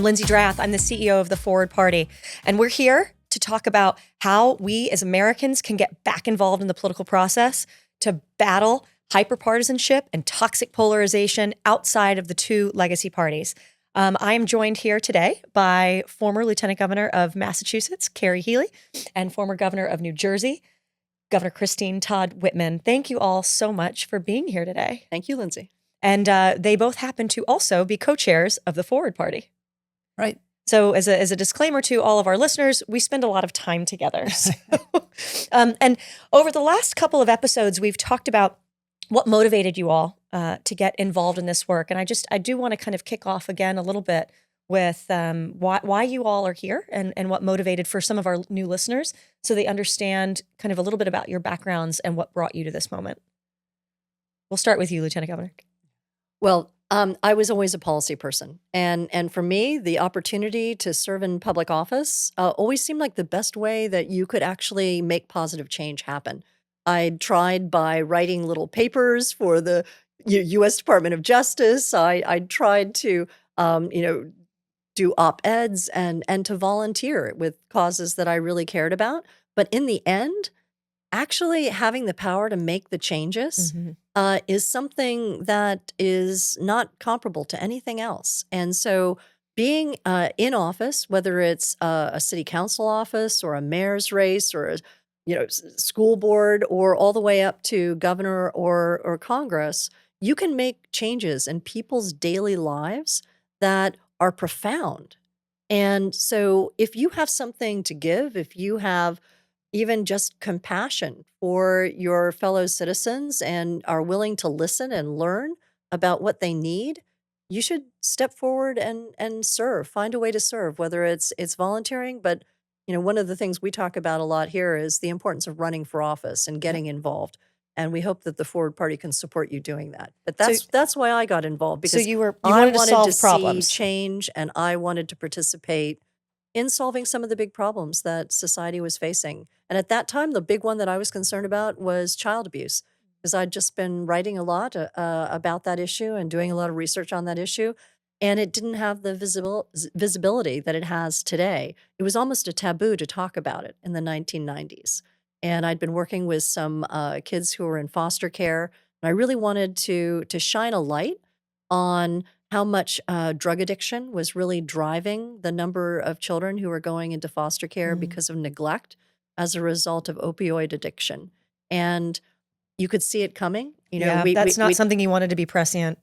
I'm Lindsay Drath. I'm the CEO of the Forward Party. And we're here to talk about how we as Americans can get back involved in the political process to battle hyperpartisanship and toxic polarization outside of the two legacy parties. I am joined here today by former Lieutenant Governor of Massachusetts, Kerry Healey, and former Governor of New Jersey, Governor Christine Todd Whitman. Thank you all so much for being here today. Thank you, Lindsay. And they both happen to also be co-chairs of the Forward Party. Right. So as a disclaimer to all of our listeners, we spend a lot of time together. And over the last couple of episodes, we've talked about what motivated you all to get involved in this work. And I do want to kind of kick off again a little bit with why you all are here and what motivated for some of our new listeners so they understand kind of a little bit about your backgrounds and what brought you to this moment. We'll start with you, Lieutenant Governor. Well, I was always a policy person. And for me, the opportunity to serve in public office always seemed like the best way that you could actually make positive change happen. I tried by writing little papers for the U.S. Department of Justice. I tried to, do op-eds and to volunteer with causes that I really cared about. But in the end, actually having the power to make the changes is something that is not comparable to anything else. And so being in office, whether it's a city council office or a mayor's race or a school board or all the way up to governor or Congress, you can make changes in people's daily lives that are profound. And so if you have something to give, if you have even just compassion for your fellow citizens and are willing to listen and learn about what they need, you should step forward and serve, find a way to serve, whether it's volunteering. But one of the things we talk about a lot here is the importance of running for office and getting involved. And we hope that the Forward Party can support you doing that. But that's why I got involved, because you wanted to solve problems. See change, and I wanted to participate in solving some of the big problems that society was facing. And at that time, the big one that I was concerned about was child abuse, because I'd just been writing a lot about that issue and doing a lot of research on that issue. And it didn't have the visibility that it has today. It was almost a taboo to talk about it in the 1990s. And I'd been working with some kids who were in foster care. And I really wanted to shine a light on how much drug addiction was really driving the number of children who were going into foster care because of neglect as a result of opioid addiction. And you could see it coming. That's not something you wanted to be prescient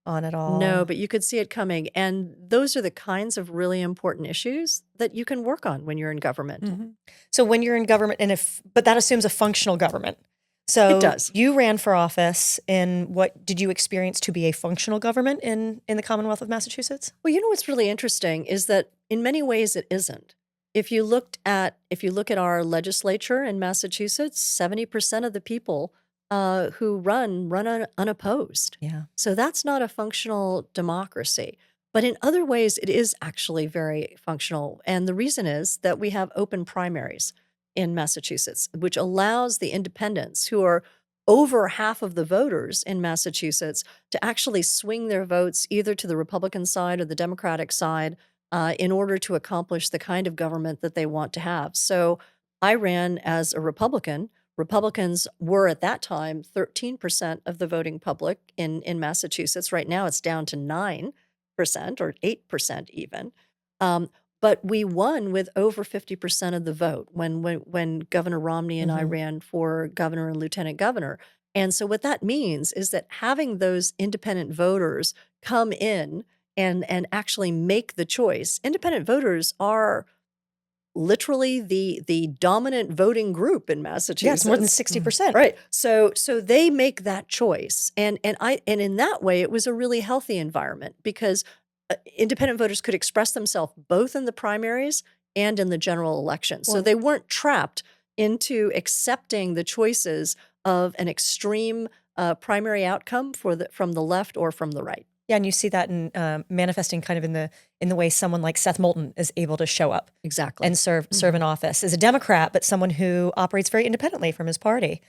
on at all. No, but you could see it coming. And those are the kinds of really important issues that you can work on when you're in government. So when you're in government, but that assumes a functional government. So it does. You ran for office in what did you experience to be a functional government in the Commonwealth of Massachusetts? Well, what's really interesting is that in many ways it isn't. If you look at our legislature in Massachusetts, 70% of the people who run unopposed. Yeah. So that's not a functional democracy. But in other ways, it is actually very functional. And the reason is that we have open primaries in Massachusetts, which allows the independents, who are over half of the voters in Massachusetts, to actually swing their votes either to the Republican side or the Democratic side in order to accomplish the kind of government that they want to have. So I ran as a Republican. Republicans were at that time 13% of the voting public in Massachusetts. Right now it's down to 9% or 8% even. But we won with over 50% of the vote when Governor Romney and I ran for governor and lieutenant governor. And so what that means is that having those independent voters come in and actually make the choice. Independent voters are literally the dominant voting group in Massachusetts. Yes, more than 60%. Right. So they make that choice. And in that way, it was a really healthy environment, because independent voters could express themselves both in the primaries and in the general election. So they weren't trapped into accepting the choices of an extreme primary outcome from the left or from the right. Yeah, and you see that in manifesting kind of in the way someone like Seth Moulton is able to show up exactly and serve in office as a Democrat, but someone who operates very independently from his party.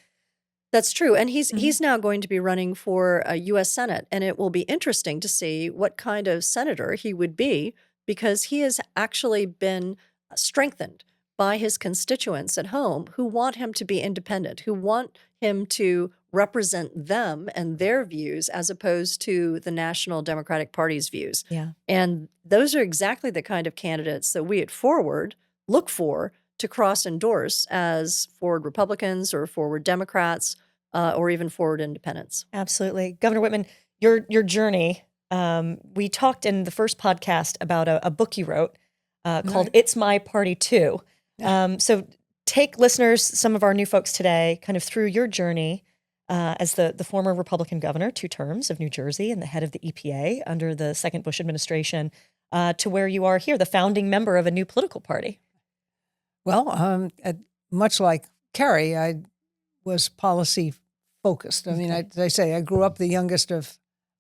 That's true, and he's now going to be running for a U.S. Senate, and it will be interesting to see what kind of senator he would be, because he has actually been strengthened by his constituents at home who want him to be independent, who want him to represent them and their views as opposed to the National Democratic Party's views. Yeah. And those are exactly the kind of candidates that we at Forward look for to cross-endorse as Forward Republicans or Forward Democrats or even Forward Independents. Absolutely. Governor Whitman, your journey, we talked in the first podcast about a book you wrote called It's My Party Too. So take listeners, some of our new folks today, kind of through your journey as the former Republican governor, 2 terms of New Jersey and the head of the EPA under the second Bush administration, to where you are here, the founding member of a new political party. Well, much like Kerry, I was policy focused. I mean, as I say, I grew up the youngest of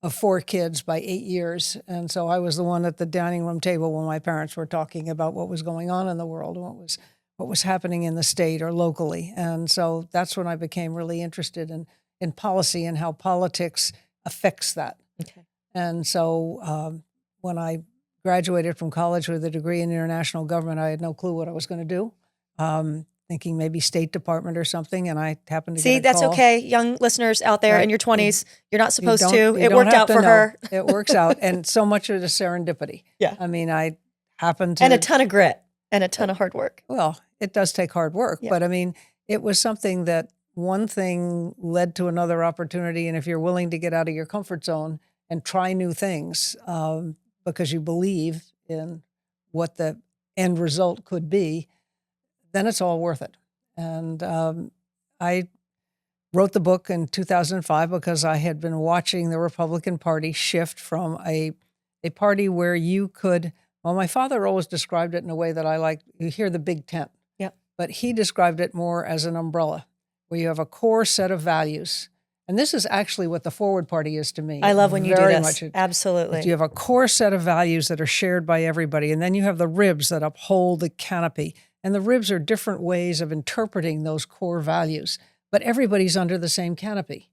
4 kids by 8 years. And so I was the one at the dining room table when my parents were talking about what was going on in the world, what was happening in the state or locally. And so that's when I became really interested in policy and how politics affects that. Okay. And so when I graduated from college with a degree in international government, I had no clue what I was going to do. Thinking maybe State Department or something, and I happened to get a that's call. okay, young listeners out there in your 20s. You're not supposed to. You It don't worked have out to for know. her. It works out, and so much of it is serendipity. Yeah. I mean, I happened to... And a ton of grit and a ton of hard work. Well, it does take hard work, Yeah. but I mean, it was something that one thing led to another opportunity, and if you're willing to get out of your comfort zone and try new things because you believe in what the end result could be, then it's all worth it. And I wrote the book in 2005 because I had been watching the Republican Party shift from a party where you could, well, my father always described it in a way that I like. You hear the big tent. Yep. But he described it more as an umbrella where you have a core set of values. And this is actually what the Forward Party is to me. I love when you do Very this. much. Absolutely. You have a core set of values that are shared by everybody. And then you have the ribs that uphold the canopy. And the ribs are different ways of interpreting those core values. But everybody's under the same canopy.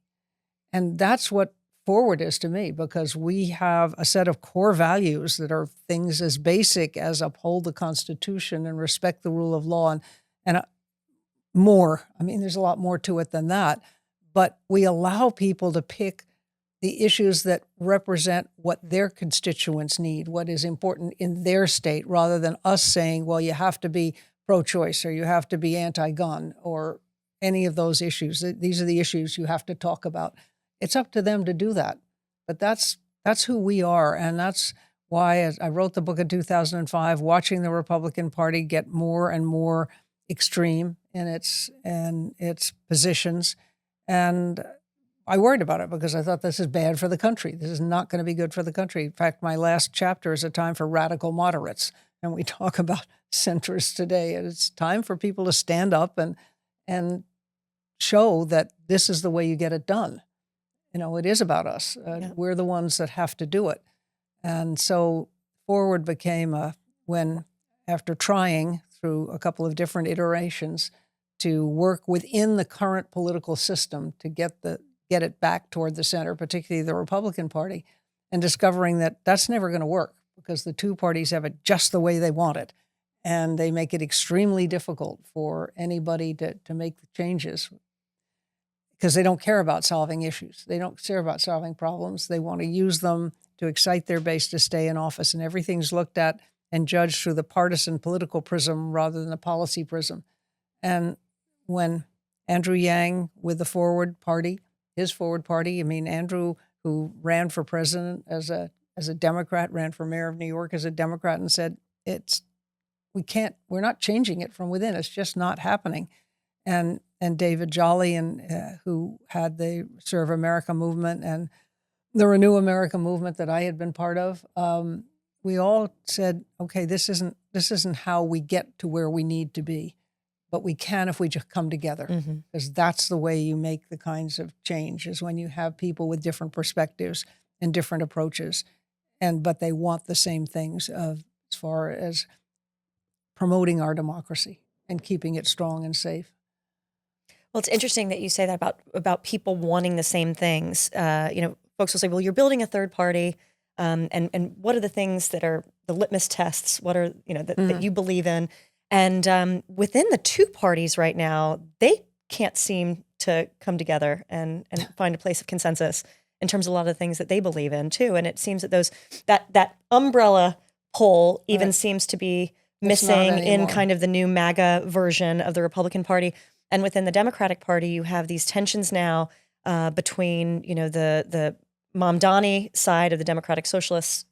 And that's what Forward is to me, because we have a set of core values that are things as basic as uphold the Constitution and respect the rule of law and more. I mean, there's a lot more to it than that. But we allow people to pick the issues that represent what their constituents need, what is important in their state, rather than us saying, well, you have to be pro-choice or you have to be anti-gun or any of those issues. These are the issues you have to talk about. It's up to them to do that. But that's who we are. And that's why as I wrote the book in 2005, watching the Republican Party get more and more extreme in its positions. And I worried about it because I thought this is bad for the country. This is not going to be good for the country. In fact, my last chapter is a time for radical moderates. And we talk about centrists today. And it's time for people to stand up and show that this is the way you get it done. You know, it is about us. We're the ones that have to do it. And so Forward became when after trying through a couple of different iterations to work within the current political system to get it back toward the center, particularly the Republican Party, and discovering that that's never going to work because the two parties have it just the way they want it. And they make it extremely difficult for anybody to make the changes because they don't care about solving issues. They don't care about solving problems. They want to use them to excite their base to stay in office. And everything's looked at and judged through the partisan political prism rather than the policy prism. And when Andrew Yang with the Forward Party, his Forward Party, I mean, Andrew, who ran for president as a Democrat, ran for mayor of New York as a Democrat and said, we're not changing it from within. It's just not happening. And David Jolly, who had the Serve America movement and the Renew America movement that I had been part of, we all said, okay, this isn't how we get to where we need to be, but we can if we just come together, because that's the way you make the kinds of change, is when you have people with different perspectives and different approaches, but they want the same things as far as promoting our democracy and keeping it strong and safe. Well, it's interesting that you say that about people wanting the same things. Folks will say, well, you're building a third party. And what are the things that are the litmus tests, what are, that you believe in. And within the two parties right now, they can't seem to come together and find a place of consensus in terms of a lot of the things that they believe in too. And it seems that that umbrella pole even seems to be missing in kind of the new MAGA version of the Republican Party. And within the Democratic Party, you have these tensions now between, the Mamdani side of the Democratic Socialists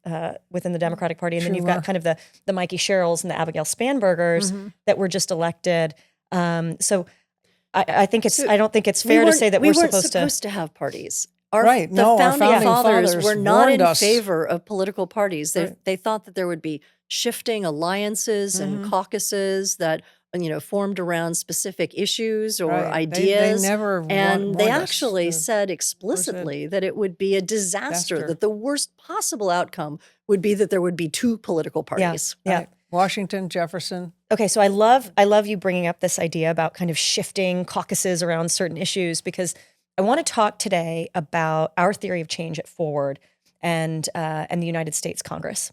within the Democratic Party. And then you've got kind of the Mikey Sherrills and the Abigail Spanbergers that were just elected. So I think I don't think it's fair to say that we we're weren't supposed to have parties. Our founding fathers were not in us. favor of political parties. They thought that there would be shifting alliances and caucuses that formed around specific issues or ideas. They never and they actually said explicitly that it would be a disaster, that the worst possible outcome would be that there would be two political parties. Yeah. Right. Washington, Jefferson. Okay, so I love you bringing up this idea about kind of shifting caucuses around certain issues, because I want to talk today about our theory of change at Forward and the United States Congress.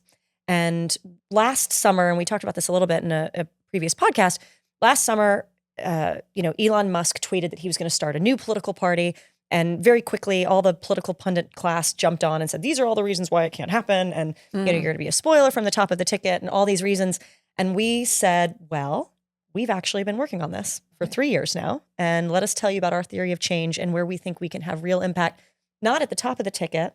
And last summer, and we talked about this a little bit in a previous podcast, last summer, Elon Musk tweeted that he was going to start a new political party. And very quickly, all the political pundit class jumped on and said, these are all the reasons why it can't happen. And you're going to be a spoiler from the top of the ticket and all these reasons. And we said, well, we've actually been working on this for 3 years now. And let us tell you about our theory of change and where we think we can have real impact, not at the top of the ticket,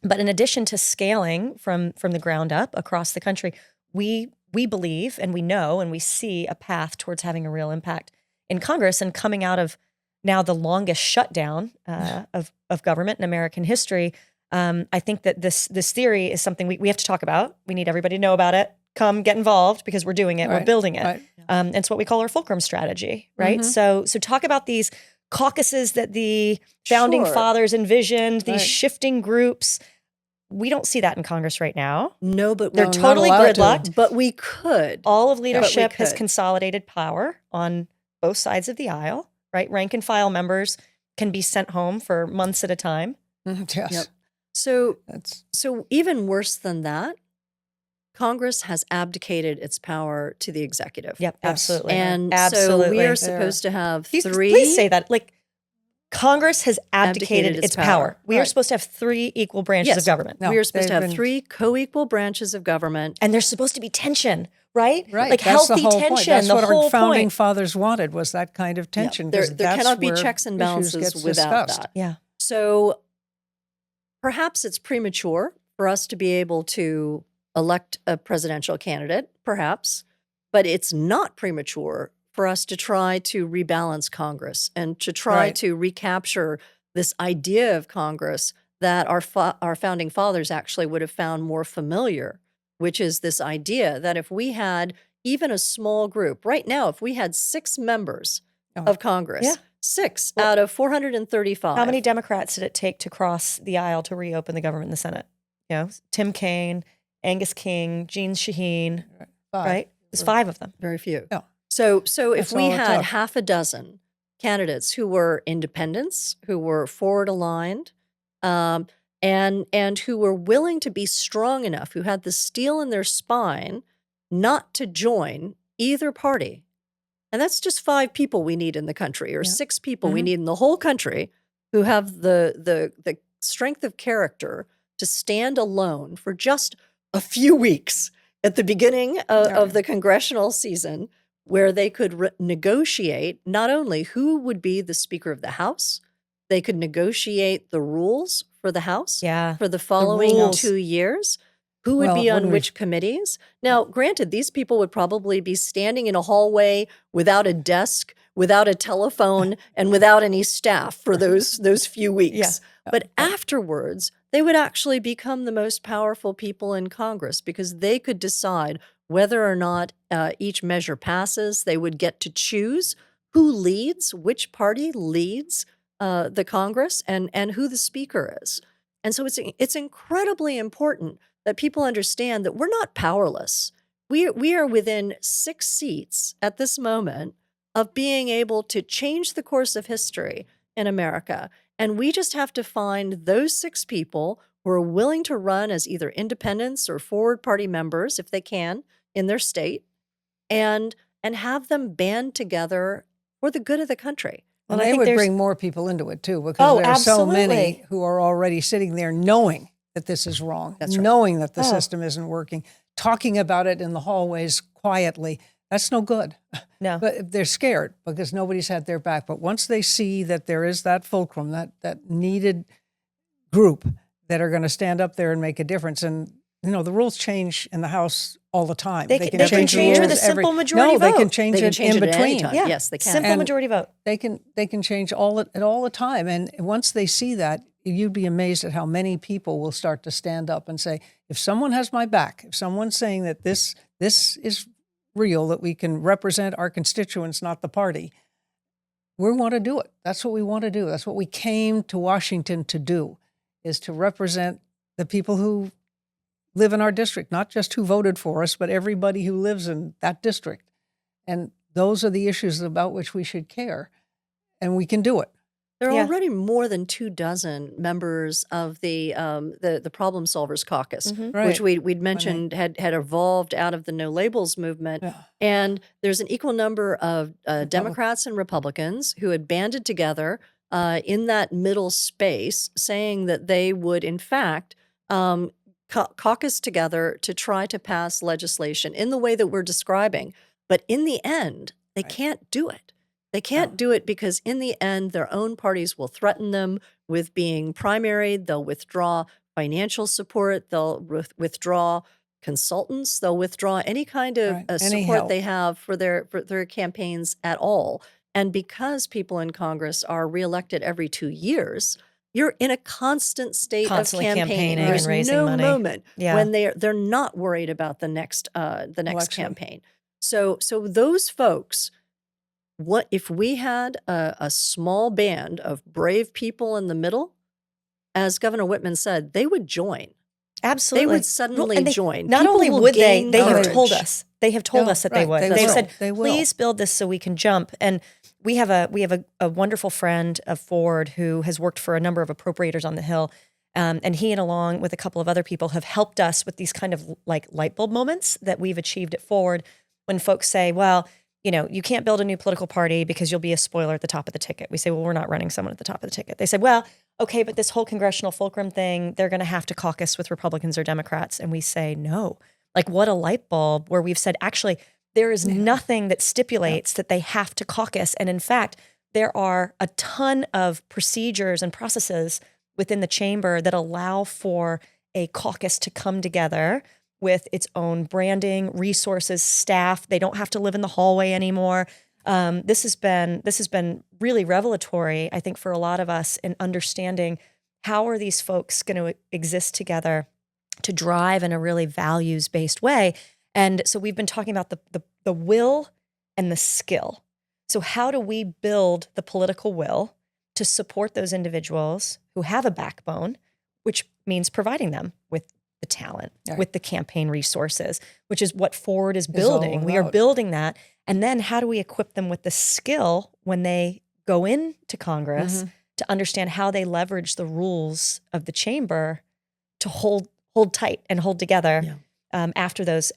but in addition to scaling from the ground up across the country, we believe and we know and we see a path towards having a real impact in Congress and coming out of now the longest shutdown of government in American history. I think that this theory is something we have to talk about. We need everybody to know about it. Come get involved because we're doing it. We're building it. Right. It's what we call our fulcrum strategy, right? So talk about these caucuses that the founding fathers envisioned, these shifting groups. We don't see that in Congress right now. No, but they're totally gridlocked. But we could. All of leadership has consolidated power on both sides of the aisle, right? Rank and file members can be sent home for months at a time. Yes. Yep. So even worse than that, Congress has abdicated its power to the executive. Yep, absolutely. And absolutely. so we are supposed to have three. Please say that. Like, Congress has abdicated its power. We are supposed to have three equal branches of government. We are supposed to have three co-equal branches of government. And there's supposed to be tension, right? Right. Like that's healthy the whole tension. Point. That's what our founding point. fathers wanted, was that kind of tension. There cannot be checks and balances without that. Yeah. So perhaps it's premature for us to be able to elect a presidential candidate, perhaps, but it's not premature for us to try to rebalance Congress and to try to recapture this idea of Congress that our founding fathers actually would have found more familiar, which is this idea that if we had even a small group, right now, if we had 6 members of Congress, 6 out of 435. How many Democrats did it take to cross the aisle to reopen the government in the Senate? Tim Kaine, Angus King, Jean Shaheen, right? There's 5 of them. Very few. Yeah. So if we had half a dozen candidates who were independents, who were forward aligned, and who were willing to be strong enough, who had the steel in their spine not to join either party, and that's just 5 people we need in the country, or 6 people we need in the whole country, who have the strength of character to stand alone for just a few weeks at the beginning of the congressional season, where they could negotiate not only who would be the Speaker of the House, they could negotiate the rules for the House for the following 2 years, who would be on which committees. Now, granted, these people would probably be standing in a hallway without a desk, without a telephone, and without any staff for those few weeks. But afterwards, they would actually become the most powerful people in Congress, because they could decide whether or not each measure passes. They would get to choose who leads, which party leads the Congress, and who the Speaker is. And so it's incredibly important that people understand that we're not powerless. We are within 6 seats at this moment of being able to change the course of history in America. And we just have to find those 6 people who are willing to run as either independents or forward party members, if they can, in their state, and have them band together for the good of the country. Well, And I they think would there's- bring more people into it too, because Oh, there are so absolutely. many who are already sitting there knowing that this is wrong, That's right. knowing that the Oh. system isn't working, talking about it in the hallways quietly. That's no good. No. But they're scared because nobody's had their back. But once they see that there is that fulcrum, that needed group that are going to stand up there and make a difference, and the rules change in the House all the time. They can the change with a rules simple majority No, they can vote. change They can it change in it at any between. time. Yeah. Yes, they can. Simple And- majority vote. They can change all the time. And once they see that, you'd be amazed at how many people will start to stand up and say, if someone has my back, if someone's saying that this is real, that we can represent our constituents, not the party, we want to do it. That's what we want to do. That's what we came to Washington to do, is to represent the people who live in our district, not just who voted for us, but everybody who lives in that district. And those are the issues about which we should care. And we can do it. There are Yeah. already more than 24 members of the Problem Solvers Caucus, Mhm. Right. which we'd mentioned had evolved out of the No Labels movement. Yeah. And there's an equal number of Democrats and Republicans who had banded together in that middle space, saying that they would, in fact, caucus together to try to pass legislation in the way that we're describing. But in the end, they can't do it. They can't do it because in the end, their own parties will threaten them with being primaried. They'll withdraw financial support. They'll withdraw consultants. They'll withdraw any kind of Right. Any support help. they have for their campaigns at all. And because people in Congress are reelected every 2 years, you're in a constant state Constantly of campaigning. campaigning There's and raising no money. moment Yeah. when they're not worried about the next Election. campaign. So those folks, what if we had a small band of brave people in the middle, as Governor Whitman said, they would join. Absolutely. They would suddenly and join. Not People only will would they gain have courage. told us. They have told Yeah, us that they right. would. They They've will. said, They will. please build this so we can jump. And we have a wonderful friend of Ford who has worked for a number of appropriators on the Hill. And he and along with a couple of other people have helped us with these kind of like light bulb moments that we've achieved at Ford when folks say, well, you can't build a new political party because you'll be a spoiler at the top of the ticket. We say, well, we're not running someone at the top of the ticket. They said, well, okay, but this whole congressional fulcrum thing, they're going to have to caucus with Republicans or Democrats. And we say, no. Like, what a light bulb where we've said, actually, there is nothing that stipulates that they have to caucus. And in fact, there are a ton of procedures and processes within the chamber that allow for a caucus to come together with its own branding, resources, staff. They don't have to live in the hallway anymore. This has been really revelatory, I think, for a lot of us in understanding how are these folks going to exist together to drive in a really values-based way. And so we've been talking about the will and the skill. So how do we build the political will to support those individuals who have a backbone, which means providing them with the talent, Right. with the campaign resources, which is what Ford is building. all We are about. building that. And then how do we equip them with the skill when they go into Congress to understand how they leverage the rules of the chamber to hold tight and hold together after those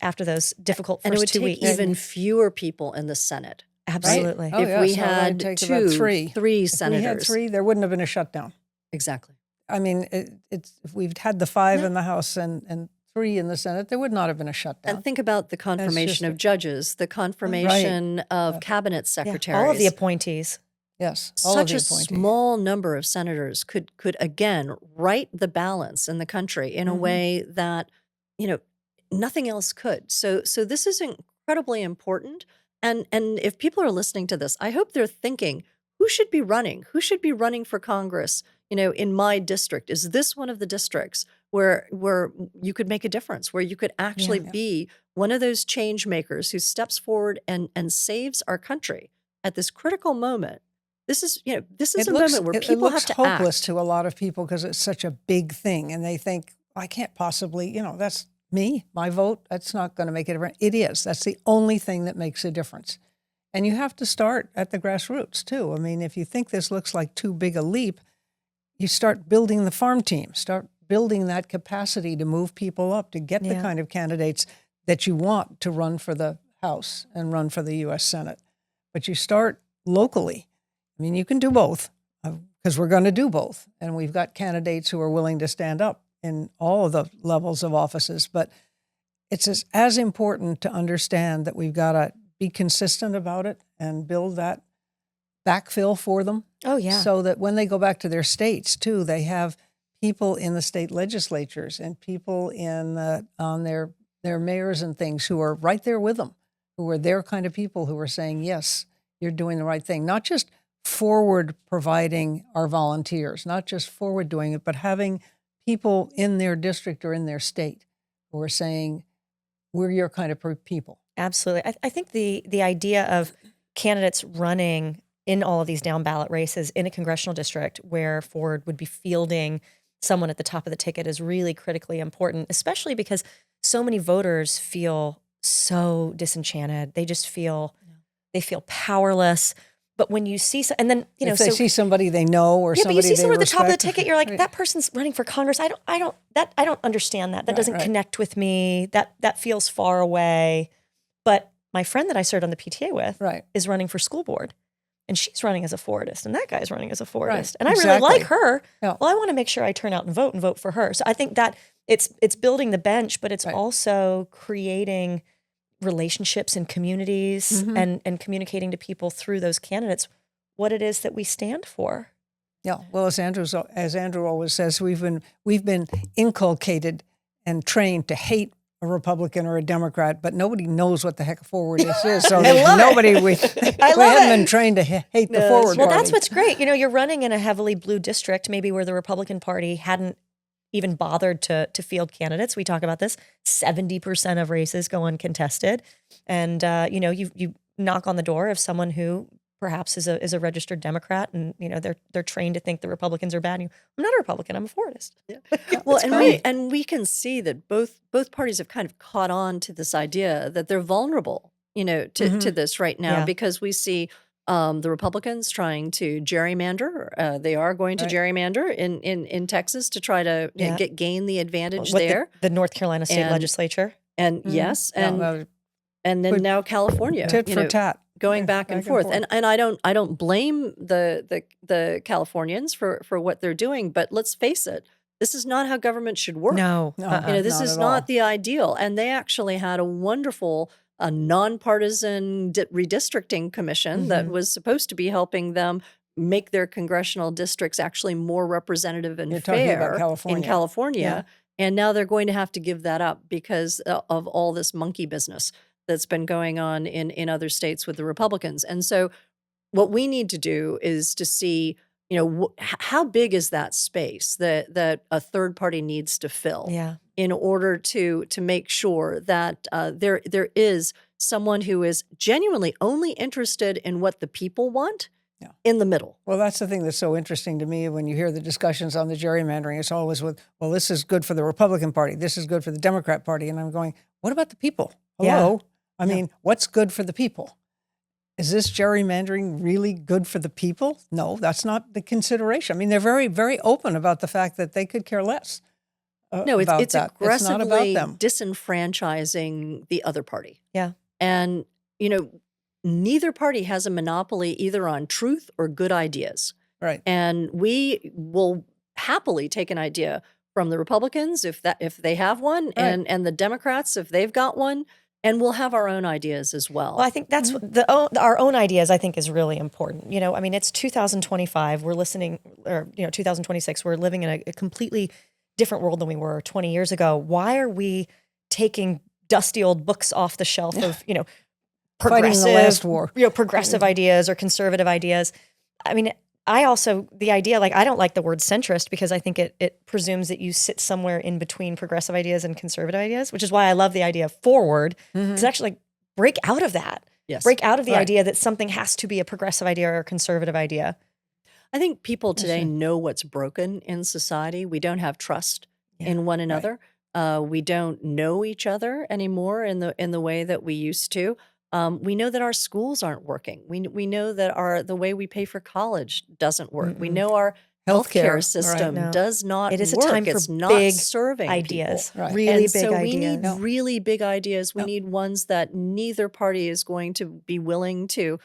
difficult And it would first 2 take weeks. even fewer people in the Senate. Absolutely. Oh, If yeah, we so had that'd take two, about three If we had senators. 3, there wouldn't have been a shutdown. Exactly. I mean, it's if we've had the 5 in the House and 3 in the Senate, there would not have been a shutdown. And think about the confirmation just of judges, the confirmation of cabinet Yeah, secretaries. all of the appointees. Yes, all Such of a the appointees. small number of senators could again right the balance in the country in a way that nothing else could. So this is incredibly important. And if people are listening to this, I hope they're thinking, who should be running? Who should be running for Congress? In my district, is this one of the districts where you could make a difference, where you could actually be one of those change makers who steps forward and saves our country at this critical moment? This is a moment where people have looks to hopeless act. to a lot of people because it's such a big thing, and they think, I can't possibly, that's me, my vote, that's not going to make a difference. It is. That's the only thing that makes a difference. And you have to start at the grassroots, too. I mean, if you think this looks like too big a leap, you start building the farm team, start building that capacity to move people up, to get the kind of candidates that you want to run for the House and run for the U.S. Senate. But you start locally. I mean, you can do both, because we're going to do both. And we've got candidates who are willing to stand up in all of the levels of offices. But it's as important to understand that we've got to be consistent about it and build that backfill for them. Oh, yeah. So that when they go back to their states, too, they have people in the state legislatures and people on their mayors and things who are right there with them, who are their kind of people who are saying, yes, you're doing the right thing. Not just forward providing our volunteers, not just forward doing it, but having people in their district or in their state who are saying, we're your kind of people. Absolutely. I think the idea of candidates running in all of these down ballot races in a congressional district where Ford would be fielding someone at the top of the ticket is really critically important, especially because so many voters feel so disenchanted. They just feel, they feel powerless. But when you see, and then, if they see somebody they know or somebody but you see they someone at the top of the respect, ticket, you're like, that person's running for Congress. I don't understand that. That doesn't connect with me. That feels far away. But my friend that I served on the PTA with is running for school board. And she's running as a Fordist, and that guy's running as a Fordist. Right. And I really like her. Yeah. Well, I want to make sure I turn out and vote for her. So I think that it's building the bench, but it's also creating relationships in communities and communicating to people through those candidates what it is that we stand for. Yeah. Well, as Andrew always says, we've been inculcated and trained to hate a Republican or a Democrat, but nobody knows what the heck a forwardist is. So we haven't been trained to hate the forward Well, party. that's what's great. You know, you're running in a heavily blue district, maybe where the Republican Party hadn't even bothered to field candidates. We talk about this. 70% of races go uncontested. And, you know, you knock on the door of someone who perhaps is a registered Democrat, and you know they're trained to think the Republicans are bad. And I'm not a Republican; I'm a Fordist. Yeah. Well, and we can see that both parties have kind of caught on to this idea that they're vulnerable, you know, to this right now, because we see the Republicans trying to gerrymander. They are going to gerrymander in Texas to try to gain the advantage there. The North Carolina state legislature, and and then now California, tit for tat. Going back and forth. And I don't blame the Californians for what they're doing, but let's face it, this is not how government should work. No. You know, this is not the ideal. And they actually had a wonderful nonpartisan redistricting commission that was supposed to be helping them make their congressional districts actually more representative and fair in California. Yeah. And now they're going to have to give that up because of all this monkey business that's been going on in other states with the Republicans. And so what we need to do is to see, you know, how big is that space that a third party needs to fill in order to make sure that there is someone who is genuinely only interested in what the people want in the middle. Well, that's the thing that's so interesting to me when you hear the discussions on the gerrymandering. It's always with, well, this is good for the Republican Party. This is good for the Democrat Party. And I'm going, what about the people? Hello? Yeah. I mean, what's good for the people? Is this gerrymandering really good for the people? No, that's not the consideration. I mean, they're very, very open about the fact that they could care less. No, it's aggressively disenfranchising the other party. Yeah. And, you know, neither party has a monopoly either on truth or good ideas. Right. And we will happily take an idea from the Republicans if they have one, and the Democrats if they've got one. And we'll have our own ideas as well. Well, I think that's our own ideas, I think, is really important. You know, I mean, it's 2025. We're listening, or, you know, 2026. We're living in a completely different world than we were 20 years ago. Why are we taking dusty old books off the shelf of, you know, progressive ideas or conservative ideas? I mean, the idea, like, I don't like the word centrist because I think it presumes that you sit somewhere in between progressive ideas and conservative ideas, which is why I love the idea of forward. It's actually like break out of that. Yes. Break out of the idea that something has to be a progressive idea or a conservative idea. I think people today know what's broken in society. We don't have trust in one another. We don't know each other anymore in the way that we used to. We know that our schools aren't working. We know that the way we pay for college doesn't work. We know our healthcare Right. system No. does not It is a work. time for it's not big serving ideas, people. Right. really And big so ideas. we need really big ideas. We No. need ones that neither party is going to be willing to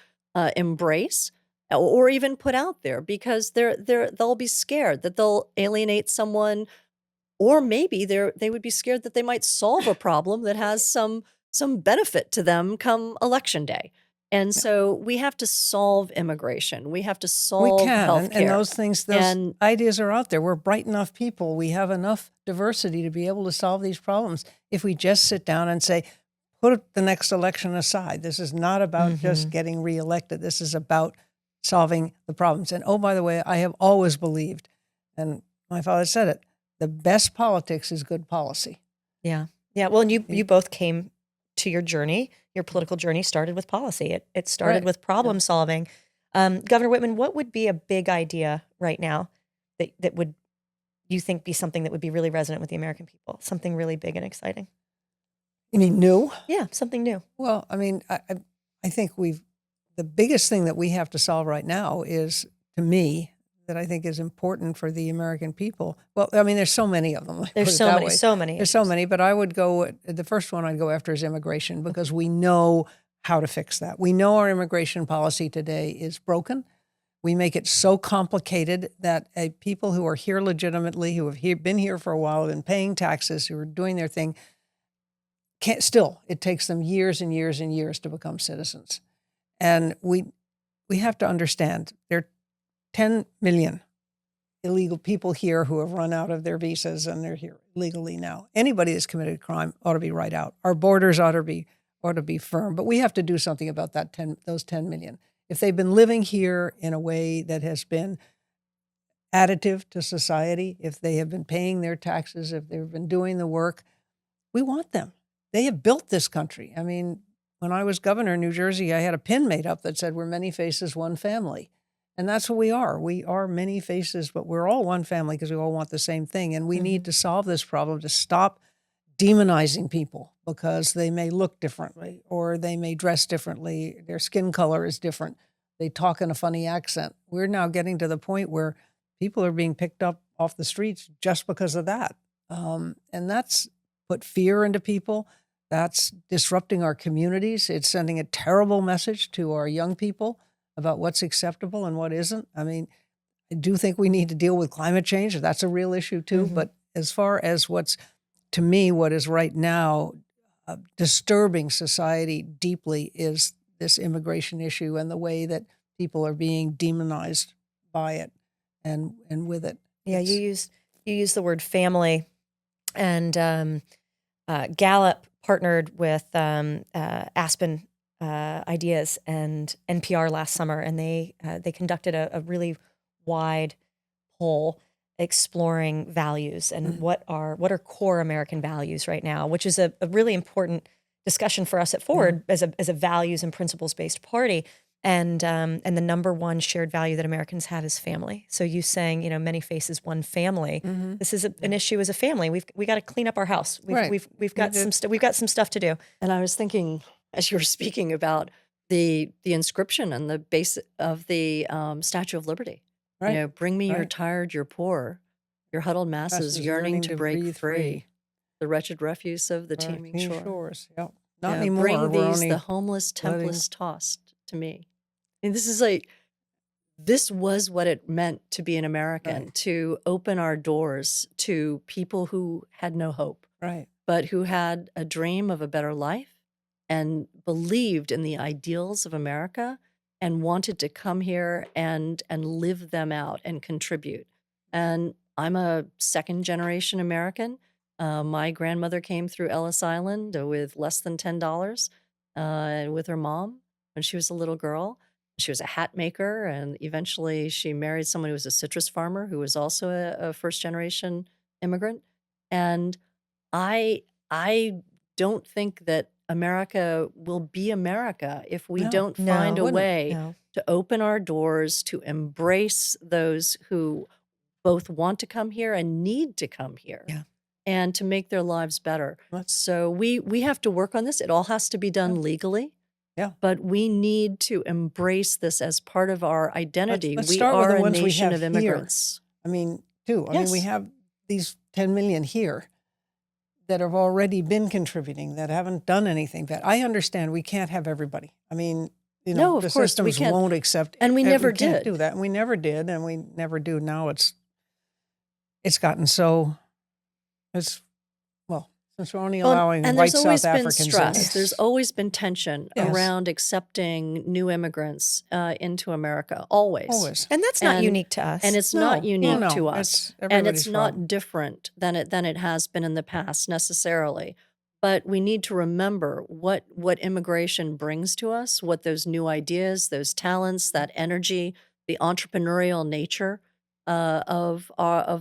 embrace or even put out there, because they'll be scared that they'll alienate someone, or maybe they would be scared that they might solve a problem that has some benefit to them come election day. And so we have to solve immigration. We have to We solve can, healthcare. and those And ideas are out there. We're bright enough people. We have enough diversity to be able to solve these problems if we just sit down and say, put the next election aside. This is not about just getting reelected. This is about solving the problems. And oh, by the way, I have always believed, and my father said it, the best politics is good policy. Yeah. Well, and you both came to your journey. Your political journey started with policy. It started Right. with problem solving. Governor Whitman, what would be a big idea right now that would you think be something that would be really resonant with the American people? Something really big and exciting. You mean new? Yeah, something new. Well, I mean, I think the biggest thing that we have to solve right now is, to me, that I think is important for the American people. Well, I mean, there's so many of them. There's so many. There's so many, but I would go, the first one I'd go after is immigration, because we know how to fix that. We know our immigration policy today is broken. We make it so complicated that people who are here legitimately, who have been here for a while, have been paying taxes, who are doing their thing, it takes them years and years and years to become citizens. And we have to understand there are 10 million illegal people here who have run out of their visas and they're here legally now. Anybody that's committed a crime ought to be right out. Our borders ought to be firm, but we have to do something about those 10 million. If they've been living here in a way that has been additive to society, if they have been paying their taxes, if they've been doing the work, we want them. They have built this country. I mean, when I was governor in New Jersey, I had a pin made up that said, "We're many faces, one family." And that's what we are. We are many faces, but we're all one family because we all want the same thing. And we need to solve this problem to stop demonizing people because they may look differently or they may dress differently. Their skin color is different. They talk in a funny accent. We're now getting to the point where people are being picked up off the streets just because of that. And that's put fear into people. That's disrupting our communities. It's sending a terrible message to our young people about what's acceptable and what isn't. I mean, I do think we need to deal with climate change. That's a real issue too. But as far as what is right now disturbing society deeply is this immigration issue and the way that people are being demonized by it and with it. Yeah, you used the word family, and Gallup partnered with Aspen Ideas and NPR last summer, and they conducted a really wide poll exploring values and what are core American values right now, which is a really important discussion for us at Forward as a values and principles based party. And the number one shared value that Americans have is family. So you saying, many faces, one family. This is an issue as a family. We got to clean up our house. We've got some stuff to do. And I was thinking, as you were speaking about the inscription and the base of the Statue of Liberty, Right. Bring me your Right. tired, your poor, your huddled masses yearning to break breathe free, the wretched refuse of the Right. teeming Teeming shore. shores. Yep. Not Yeah, anymore. bring We're these only the homeless, letting- templess tossed to me. And this was what it meant to be an American, Right. to open our doors to people who had no hope, Right. but who had a dream of a better life and believed in the ideals of America and wanted to come here and live them out and contribute. And I'm a second generation American. My grandmother came through Ellis Island with less than $10 with her mom when she was a little girl. She was a hat maker, and eventually she married someone who was a citrus farmer who was also a first generation immigrant. And I don't think that America will be America if we No. don't No, find a wouldn't. way No. to open our doors to embrace those who both want to come here and need to come here. Yeah. And to make their lives better. Let's- So we have to work on this. It all has to be done legally. Yeah. But we need to embrace this as part of our identity. Let's we start with are the a ones we nation have of here. immigrants. I mean, too. I Yes. mean, we have these 10 million here that have already been contributing, that haven't done anything. But I understand we can't have everybody. I mean, No, of the course, we systems can't. won't accept. And we never can't did. do that. And we never did, and we never do. Now it's gotten so. Since we're only allowing and white there's always South been Africans in stress. this. There's always been tension Yes. around accepting new immigrants into America. Always. And that's not And- unique to us. And it's No, not unique no, to it's us. And everybody's it's not problem. different than it has been in the past necessarily. But we need to remember what immigration brings to us, what those new ideas, those talents, that energy, the entrepreneurial nature of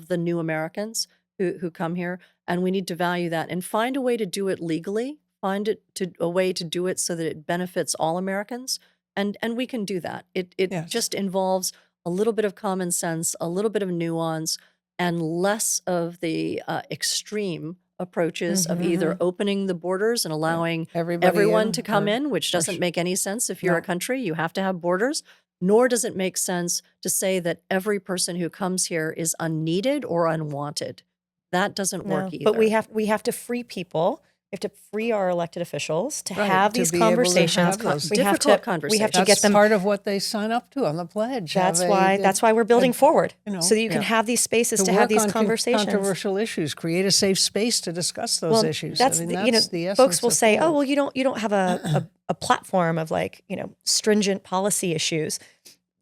the new Americans who come here. And we need to value that and find a way to do it legally, a way to do it so that it benefits all Americans. And we can do that. It Yes. just involves a little bit of common sense, a little bit of nuance, and less of the extreme approaches of either opening the borders and allowing Everybody everyone in, to come or- in, which or doesn't sh- make any sense. If you're a No. country, you have to have borders. Nor does it make sense to say that every person who comes here is unneeded or unwanted. That doesn't work either. But we have to free people. We have to free our elected officials to Right, have to these be able to conversations. have those. We have Difficult to we have conversations. to That's get them. part of what they sign up to on the pledge. That's why we're building forward, so that you can Yeah. have these spaces to work have these on conversations. controversial issues, create a safe space to discuss those Well, issues. that's I mean, the- that's the essence. folks will of say, forward. "Oh, well, you don't have a platform of stringent policy issues."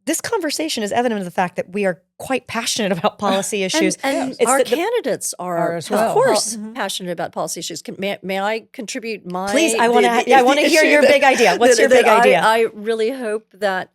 This conversation is evident of the fact that we are quite passionate about policy issues. And It's our the- candidates are as well. Of course. passionate about policy issues. May I contribute my? Please, I want to hear your big idea. What's your big idea? I really hope that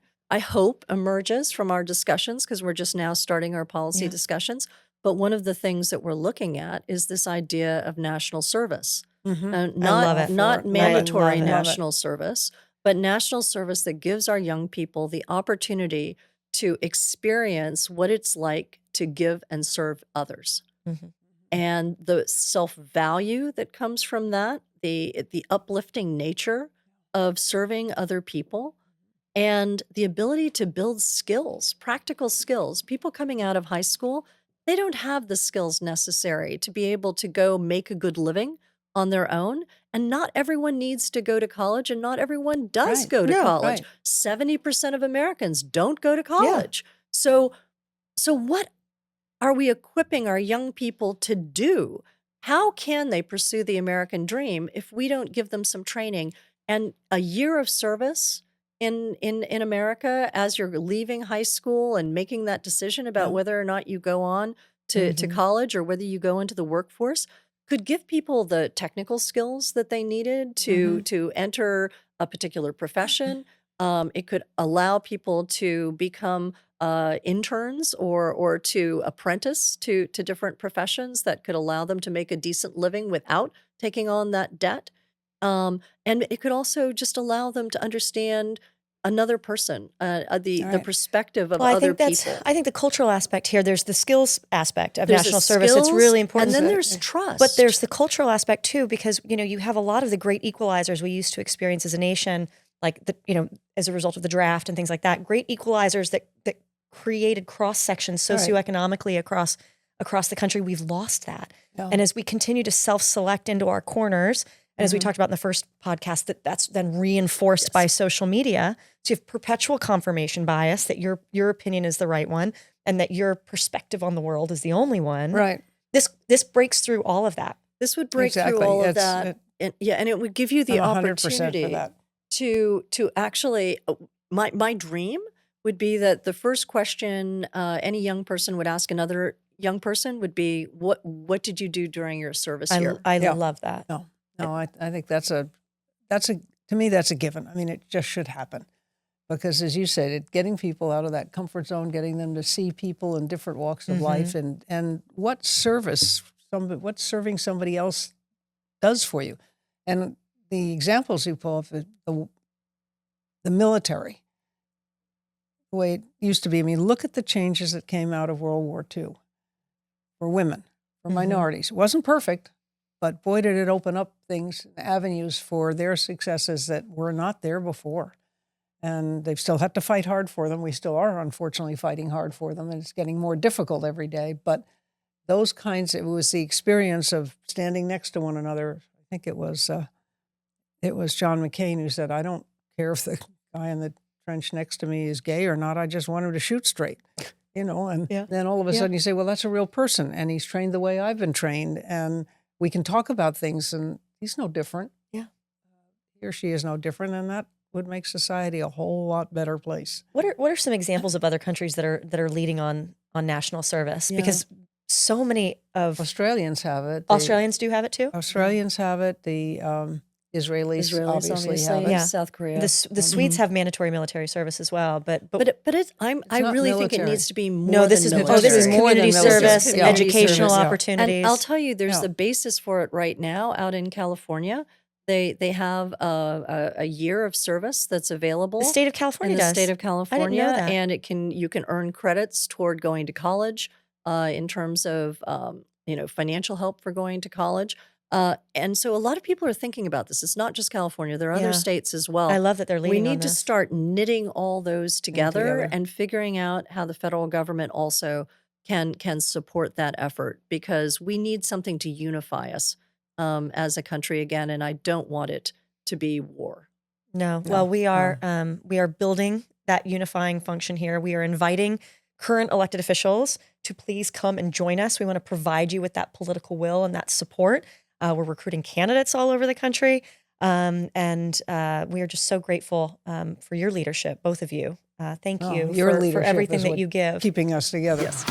emerges from our discussions, because we're just now starting our policy discussions. But one of the things that we're looking at is this idea of national service. Mhm. love it. Not I mandatory love it. national service, but national service that gives our young people the opportunity to experience what it's like to give and serve others. Mhm. And the self-value that comes from that, the uplifting nature of serving other people, and the ability to build skills, practical skills. People coming out of high school, they don't have the skills necessary to be able to go make a good living on their own. And not everyone needs to go to college, and not everyone does Right. go to No, college. right. 70% of Americans don't go to college. So what are we equipping our young people to do? How can they pursue the American dream if we don't give them some training and a year of service in America as you're leaving high school and making that decision about Yeah. whether or not you go on to Mhm. college or whether you go into the workforce, could give people the technical skills that they needed to enter a particular profession. It could allow people to become interns or to apprentice to different professions that could allow them to make a decent living without taking on that debt. And it could also just allow them to understand another person, the Right. perspective of Well, other people. I think the cultural aspect here. There's the skills aspect of There's the national service. It's skills, really important. And then there's trust. But there's the cultural aspect too, because you have a lot of the great equalizers we used to experience as a nation, like as a result of the draft and things like that. Great equalizers that created cross sections socioeconomically across the country. We've lost that, Yeah. and as we continue to self-select into our corners, and as we talked about in the first podcast, that's then reinforced by social media. So you have perpetual confirmation bias that your opinion is the right one, and that your perspective on the world is the only one. Right. This breaks through all of that. This would break Exactly. through all of It's- that. And it would give you the I'm 100% opportunity for that. to actually, my dream would be that the first question any young person would ask another young person would be, what did you do during your service year? I Yeah. love that. No, I think to me, that's a given. I mean, it just should happen. Because as you said, getting people out of that comfort zone, getting them to see people in different walks of life, and what serving somebody else does for you. And the examples you pull of the military, the way it used to be. I mean, look at the changes that came out of World War II for women, for minorities. It wasn't perfect, but boy, did it open up things, avenues for their successes that were not there before. And they've still had to fight hard for them. We still are, unfortunately, fighting hard for them, and it's getting more difficult every day. But those kinds, it was the experience of standing next to one another. I think it was John McCain who said, I don't care if the guy in the trench next to me is gay or not. I just want him to shoot straight, and then all of a sudden you say, well, that's a real person, and he's trained the way I've been trained, and we can talk about things, and he's no different. Yeah. He or she is no different, and that would make society a whole lot better place. What are some examples of other countries that are leading on national service? Yeah. Because so many of Australians have it. Australians do have it too. Australians have it. The Israelis obviously have it. Yeah. South Korea. The Swedes have mandatory military service as well, but it's I not really think it military. needs to be more. no, this is than military. this is More than community military. service, Yeah. educational Service, yeah. opportunities. And I'll tell you, there's Yeah. the basis for it right now out in California. They have a year of service that's available. the state of California in the does. state of California, that. and you can earn credits toward going to college in terms of financial help for going to college. And so a lot of people are thinking about this. It's not just California. There are Yeah. other states as well. I love that they're We leading on need to this. start knitting all those together together. and figuring out how the federal government also can support that effort, because we need something to unify us as a country again, and I don't want it to be war. No. No, Well, we are building that unifying function here. We are inviting current elected officials to please come and join us. We want to provide you with that political will and that support. We're recruiting candidates all over the country. And we are just so grateful for your leadership, both of you. Thank you Your for leadership everything is that what you give. keeping us together. Yes.